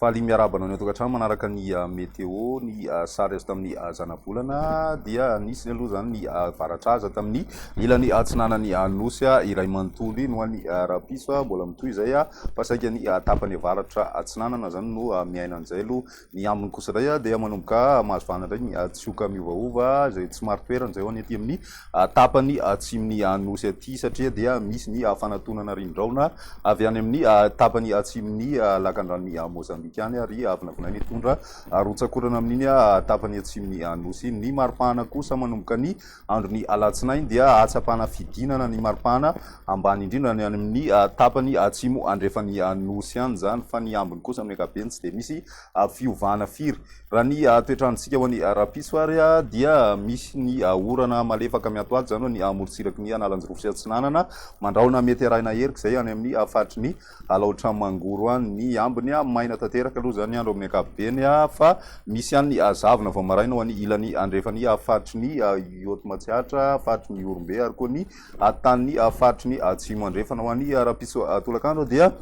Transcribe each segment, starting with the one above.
Fahaly miarabana ny tokantrano manaraka ny météo ny sary azo tamin'ny zanabolana dia nisy aloha zany ny avaratraza tamin'ny ilany atsinanany nosy iray manontolo no any rapiso mbola mitoy izay fa saika ny tapany avaratra atsinanana zany no miaina an'izay aloha ny ambiny kosa ray dia manomboka mahazo vahana indray ny tsioka miovaova zay tsy maro toerana zay ho any aty amin'ny tapany atsimony nosy aty satria dia misy ny fanatonana rindraona avy any amin'ny tapany atsimony lakandrano Mozambique ary avy navinany hitondra rotsakorana amin'iny tapany atsimony nosy ny maripahana kosa manomboka ny andron'ny alatsinainy dia atsapana fidinana ny maripahana ambany indrindra ny any amin'ny tapany atsimo andrefany nosy any zany fa ny ambiny kosa amin'ny ankapobeny tsy dia misy fiovana firy raha ny toetrandrontsika ho any rapiso ary dia misy ny orana malefaka miatoato zany hoe ny amorotsiraky ny analanjyrofo sy atsinanana mandraona mety arahina herika zay any amin'ny faritry ny alaotra mangoro any ny ambiny maina tanteraka aloha zany andro amin'ny ankapobeny fa misy any ny zavona vao maraina ho any ilany andrefany faritry ny ioty matsiatra faritry ny orombe ary koa ny tany faritry ny atsimo andrefana ho any rapiso tolakandro dia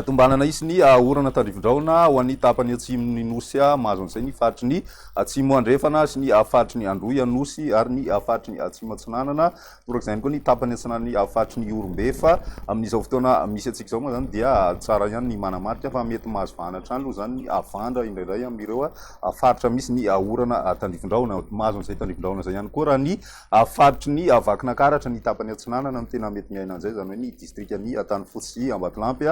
tombanana isy ny orana tandrivindraona ho an'ny tapany atsimony nosy mahazo an'izay ny faritry ny atsimo andrefana sy ny faritry ny androy anosy ary ny faritry ny atsimo atsinanana torak'izany koa ny tapany atsinanany faritry ny orombe fa amin'izao fotoana misy atsika zao moa zany dia tsara ihany ny manamarika fa mety mahazo vahana hatrany aloha zany ny avandra indraindray amin'ireo faritra misy ny orana tandrivindraona mahazo an'izay tandrivindraona zay ihany koa raha ny faritry ny vakina karatra ny tapany atsinanana no tena mety miaina an'izay zany hoe ny distrikany Tanifotsy sy Ambatolampy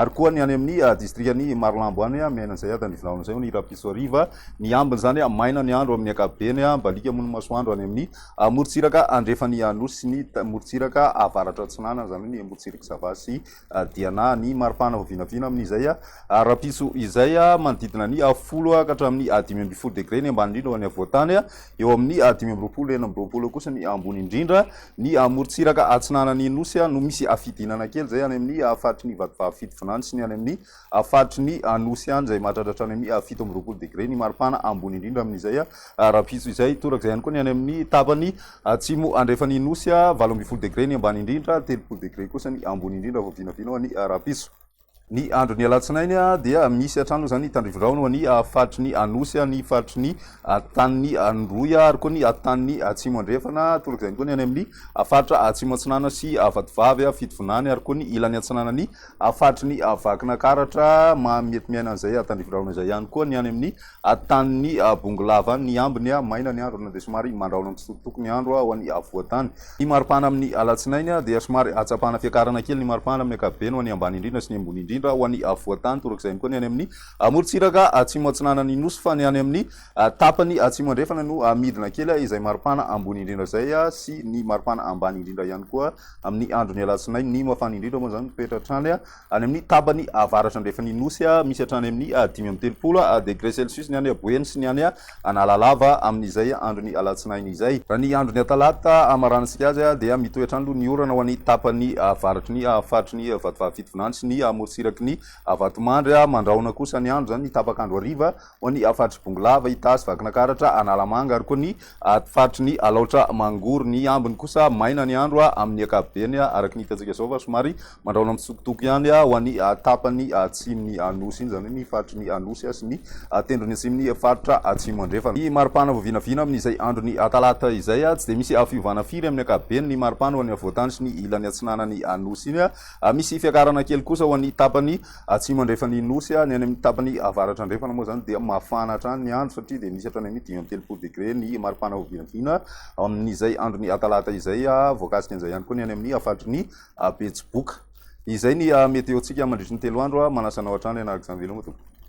ary koa ny any amin'ny distrikany Marilambo any miaina an'izay tandrivindraona zay ho ny Rapiso Ariva ny ambiny zany maina ny andro amin'ny ankapobeny mbalika mono masoandro any amin'ny morotsiraka andrefany nosy sy ny morotsiraka avaratra atsinanana zany hoe ny morotsiraka Zava sy Diana ny maripahana vinavina amin'izay Rapiso izay manodidina ny folo ka hatramin'ny 5.0 degré ny ambany indrindra ho any avoatany eo amin'ny 5.20 enina amby roapolo kosa ny ambony indrindra ny morotsiraka atsinanany nosy no misy afidinana kely zay any amin'ny faritry ny Vatovavy sy ny any amin'ny faritry ny nosy any zay mahatratratra any amin'ny 7.20 degré ny maripahana ambony indrindra amin'izay rapiso izay torak'izay ihany koa ny any amin'ny tapany atsimo andrefany nosy 8.20 degré ny ambany indrindra 3 degré kosa ny ambony indrindra vao vinavina ho any rapiso ny andro ny alatsinainy dia misy hatrany zany tandrivindraona ho any faritry ny nosy ny faritry ny tany androy ary koa ny tany atsimo andrefana torak'izany koa ny any amin'ny faritra atsimo atsinana sy Vatovavy fitovonany ary koa ny ilany atsinana ny faritry ny vakina karatra mety miaina an'izay tandrivindraona izay ihany koa ny any amin'ny tany Bongolava ny ambiny maina ny andro na dia somary mandraona mitsitokotoko ny andro ho any avoatany ny maripahana amin'ny alatsinainy dia somary atsapana fiakarana kely ny maripahana amin'ny ankapobeny ho any ambany indrindra sy ny ambony indrindra ho any avoatany torak'izay koa ny any amin'ny morotsiraka atsimo atsinanany nosy fa ny any amin'ny tapany atsimo andrefana no midina kely izay maripahana ambony indrindra zay sy ny maripahana ambany indrindra ihany koa amin'ny andro ny alatsinainy ny mafana indrindra moa zany toetra hatrany any amin'ny tapany avaratra andrefany nosy misy hatrany amin'ny 5.30 degré celsius ny any Boeny sy ny any Analalava amin'izay andro ny alatsinainy izay raha ny andro ny talata amaranantsika azy dia mitoy hatrany aloha ny orana ho any tapany avaratry ny faritry ny Vatovavy fitovonany sy ny morotsiraka ny Vatomandry mandraona kosa ny andro zany ny tapakandro ariva ho any faritry Bongolava Itasy vakina karatra Analamanga ary koa ny faritry ny alaotra mangoro ny ambiny kosa maina ny andro amin'ny ankapobeny araka ny hitantsika zao fa somary mandraona mitsitokotoko ihany ho any tapany atsimony nosy iny zany hoe ny faritry ny nosy sy ny tendrony atsimony faritra atsimo andrefana ny maripahana vao vinavina amin'izay andro ny talata izay tsy dia misy fiovana firy amin'ny ankapobeny ny maripahana ho any avoatany sy ny ilany atsinanany nosy iny misy fiakarana kely kosa ho any tapany atsimo andrefany nosy ny any amin'ny tapany avaratra andrefana moa zany dia mafana hatrany ny andro satria dia misy hatrany amin'ny 5.30 degré ny maripahana vao vinavina amin'izay andro ny talata izay voakasika an'izay ihany koa ny any amin'ny faritry ny Betsiboka izay ny meteontsika mandritra ny 3 andro manasanao hatrany anaraka izany veloma tompoko.